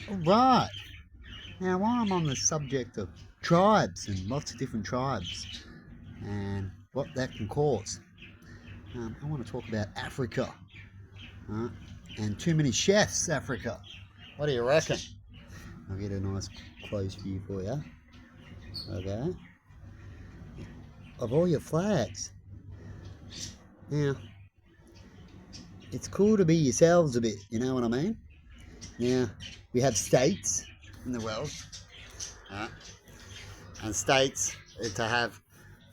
Right. Now, while I'm on the subject of tribes and lots of different tribes and what that can cause, I want to talk about Africa, uh, and too many chefs, Africa. What do you reckon? I'll get a nice close view for you. Okay. Of all your flags. Now, it's cool to be yourselves a bit, you know what I mean? Now, we have states in the world, uh, and states to have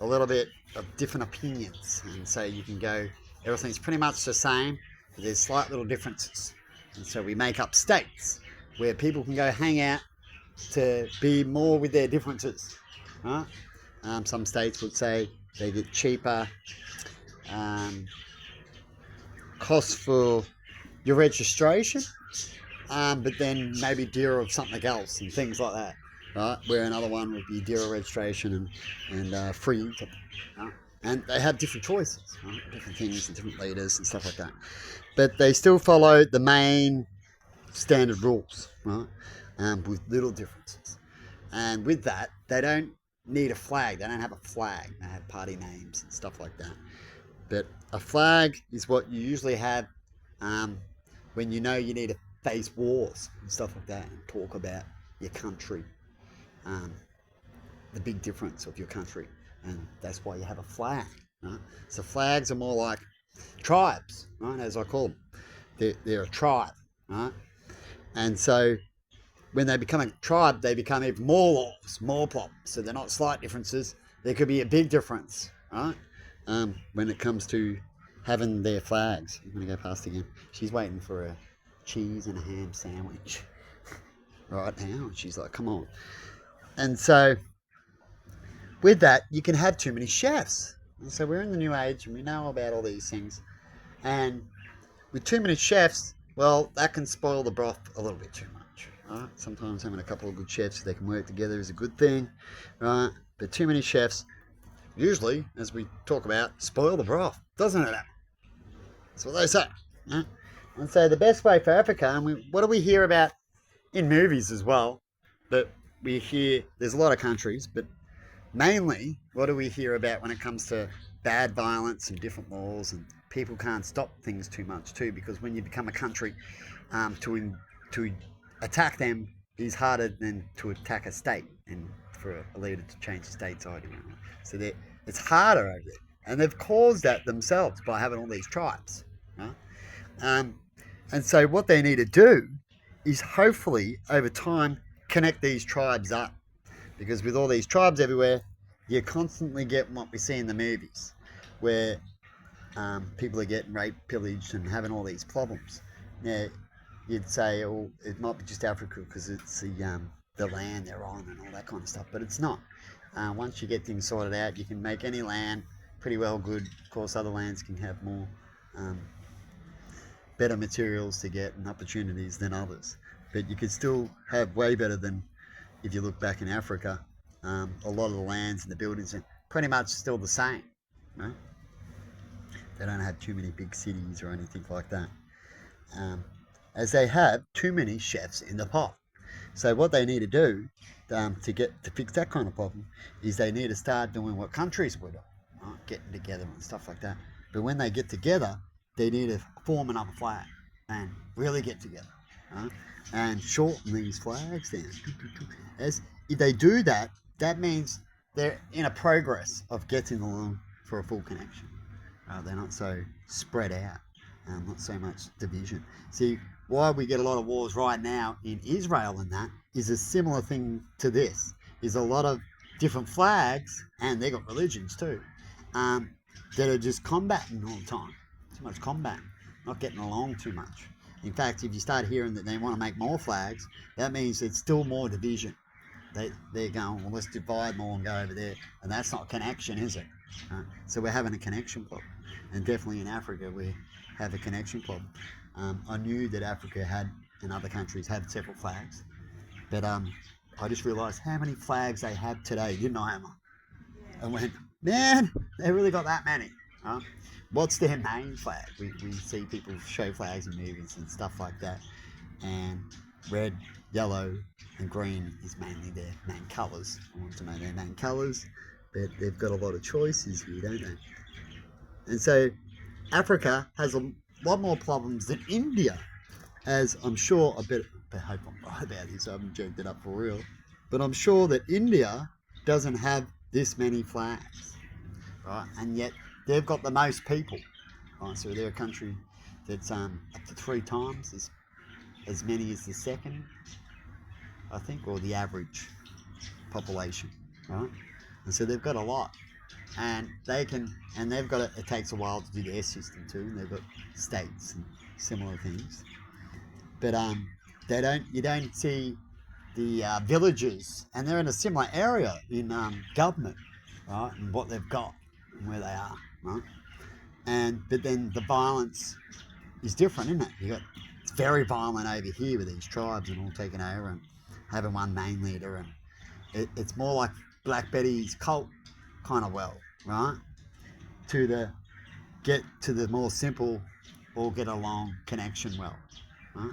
a little bit of different opinions, and so you can go, everything's pretty much the same, but there's slight little differences, and so we make up states where people can go hang out to be more with their differences, right? Some states would say they get cheaper costs for your registration, but then maybe dearer of something else and things like that, right? Where another one would be dearer registration and free internet, right? And they have different choices, right? Different things and different leaders and stuff like that. But they still follow the main standard rules, right? With little differences. And with that, they don't need a flag. They don't have a flag. They have party names and stuff like that. But a flag is what you usually have when you know you need to face wars and stuff like that and talk about your country, um, the big difference of your country. And that's why you have a flag. Right? So flags are more like tribes, right? As I call them. They're a tribe, right? And so when they become a tribe, they become even more laws, more problems. So they're not slight differences. There could be a big difference, right? When it comes to having their flags. I'm going to go past again. She's waiting for a cheese and a ham sandwich right now. And she's like, come on. And so with that, you can have too many chefs. And so we're in the new age and we know about all these things. And with too many chefs, well, that can spoil the broth a little bit too much. Right? Sometimes having a couple of good chefs they can work together is a good thing, right? But too many chefs, usually, as we talk about, spoil the broth, doesn't it? That's what they say. Right? And so the best way for Africa, and what do we hear about in movies as well? That we hear, there's a lot of countries, but mainly, what do we hear about when it comes to bad violence and different laws, and people can't stop things too much too, because when you become a country, to attack them is harder than to attack a state, and for a leader to change the state's ID. So it's harder over there, and they've caused that themselves by having all these tribes. Right? Um, and so what they need to do is hopefully over time connect these tribes up, because with all these tribes everywhere, you constantly get what we see in the movies, where people are getting raped, pillaged, and having all these problems. Now, you'd say, oh, it might be just Africa because it's the land they're on and all that kind of stuff, but it's not. Once you get things sorted out, you can make any land pretty well good. Of course, other lands can have more better materials to get and opportunities than others, but you could still have way better than if you look back in Africa. A lot of the lands and the buildings are pretty much still the same. Right? They don't have too many big cities or anything like that, as they have too many chefs in the pot. So what they need to do to fix that kind of problem is they need to start doing what countries would, right? Getting together and stuff like that. But when they get together, they need to form another flag and really get together, right? And shorten these flags down. As if they do that, that means they're in a progress of getting along for a full connection. They're not so spread out, not so much division. See, why we get a lot of wars right now in Israel and that is a similar thing to this. Is a lot of different flags, and they got religions too, that are just combating all the time. Too much combat, not getting along too much. In fact, if you start hearing that they want to make more flags, that means it's still more division. They're going, well, let's divide more and go over there. And that's not connection, is it? So we're having a connection problem. And definitely in Africa, we have a connection problem. I knew that Africa had, and other countries had several flags. But I just realised how many flags they have today, didn't I, Emma? I went, man, they really got that many. What's their main flag? We see people show flags in movies and stuff like that. And red, yellow and green is mainly their main colours. I want to know their main colours, but they've got a lot of choices here, don't they? And so Africa has a lot more problems than India, as I'm sure, I hope I'm right about this, I haven't joked it up for real, but I'm sure that India doesn't have this many flags, right? And yet they've got the most people, right? So they're a country that's up to 3 times as many as the second, I think, or the average population, right? And so they've got a lot, and they've got it takes a while to do their system too, and they've got states and similar things, but you don't see the villages, and they're in a similar area in government, right, and what they've got and where they are, right, but then the violence is different, isn't it? It's very violent over here with these tribes and all taking over and having one main leader, and it's more like Black Betty's cult kind of right, get to the more simple, all get along connection right,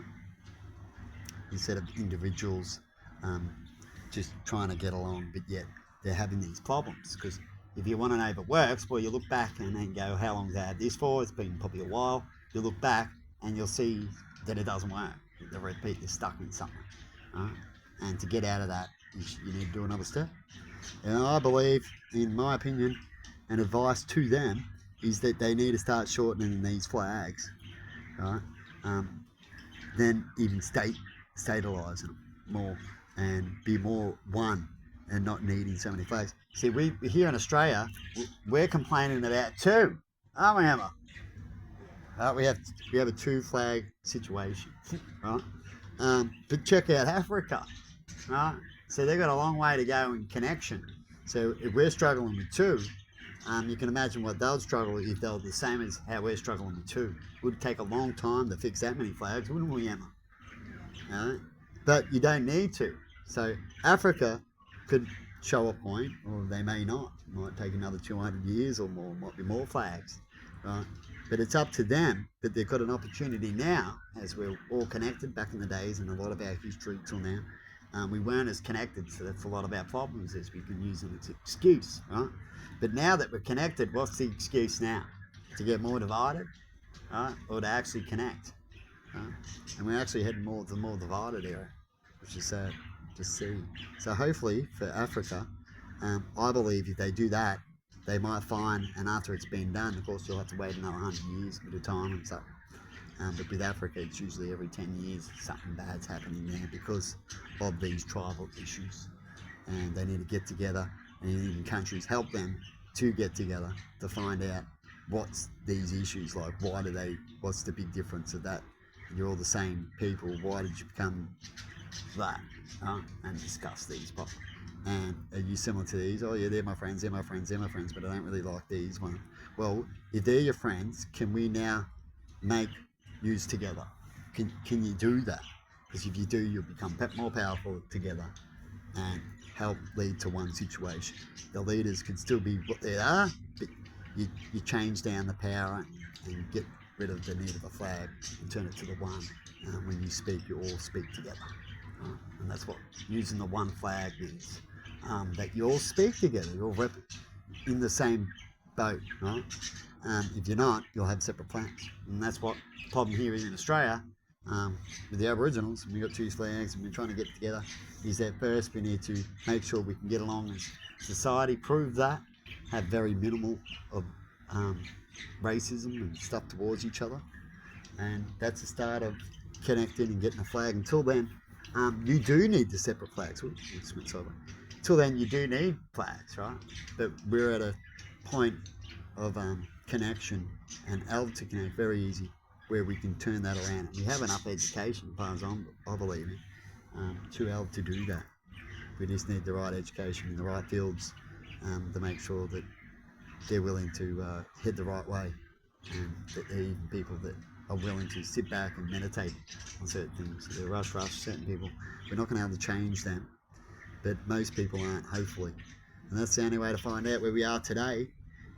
instead of individuals just trying to get along, but yet they're having these problems. Because if you want to know if it works, well, you look back and then go, how long have they had this for? It's been probably a while. You look back and you'll see that it doesn't work. The repeat, they're stuck in something, right? And to get out of that, you need to do another step. And I believe, in my opinion, and advice to them is that they need to start shortening these flags, right? Then even stabilise them more and be more one and not needing so many flags. See, we here in Australia, we're complaining about 2, aren't we, Emma? We have a 2 flag situation, right? But check out Africa, right? So they've got a long way to go in connection. So if we're struggling with 2, you can imagine what they'll struggle if they're the same as how we're struggling with 2. It would take a long time to fix that many flags, wouldn't we, Emma? Right? But you don't need to. So Africa could show a point, or they may not. It might take another 200 years or more. Might be more flags, right? But it's up to them. But they've got an opportunity now, as we're all connected. Back in the days, and a lot of our history till now, we weren't as connected, so that's a lot of our problems as we can use it as an excuse, right? But now that we're connected, what's the excuse now? To get more divided, right? Or to actually connect, right? And we're actually heading more to the more divided era, which is sad to see. So hopefully for Africa, I believe if they do that, they might find, and after it's been done, of course you'll have to wait another 100 years at a time and stuff. But with Africa, it's usually every 10 years something bad's happening there because of these tribal issues. And they need to get together, and even countries help them to get together to find out what's these issues like. What's the big difference of that? You're all the same people. Why did you become that? And discuss these problems. And are you similar to these? Oh yeah, they're my friends, but I don't really like these ones. Well, if they're your friends, can we now make use together? Can you do that? Because if you do, you'll become more powerful together and help lead to one situation. The leaders can still be what they are, but you change down the power and get rid of the need of a flag and turn it to the one. When you speak, you all speak together. And that's what using the one flag is. That you all speak together, you're all in the same boat, right? If you're not, you'll have separate flags. And that's what the problem here is in Australia with the Aboriginals. We've got 2 flags and we're trying to get together. Is that first we need to make sure we can get along as society, prove that, have very minimal of racism and stuff towards each other. And that's the start of connecting and getting a flag. Until then, you do need the separate flags. Until then, you do need flags, right? But we're at a point of connection and able to connect very easy, where we can turn that around. We have enough education, as far as I believe in, to be able to do that. We just need the right education in the right fields to make sure that they're willing to head the right way, and that they're even people that are willing to sit back and meditate on certain things. They're rush, certain people. We're not going to be able to change them, but most people aren't, hopefully. And that's the only way to find out where we are today,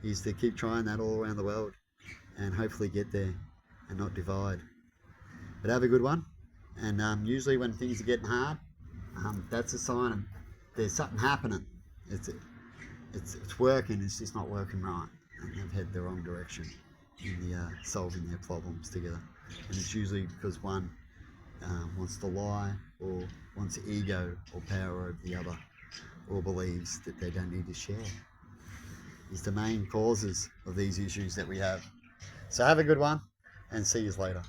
is to keep trying that all around the world and hopefully get there and not divide. But have a good one, And usually when things are getting hard, that's a sign of there's something happening. It's working, it's just not working right. And they've had the wrong direction in the solving their problems together. And it's usually because one wants to lie, or wants ego or power over the other, or believes that they don't need to share. Is the main causes of these issues that we have. So have a good one, and see you later.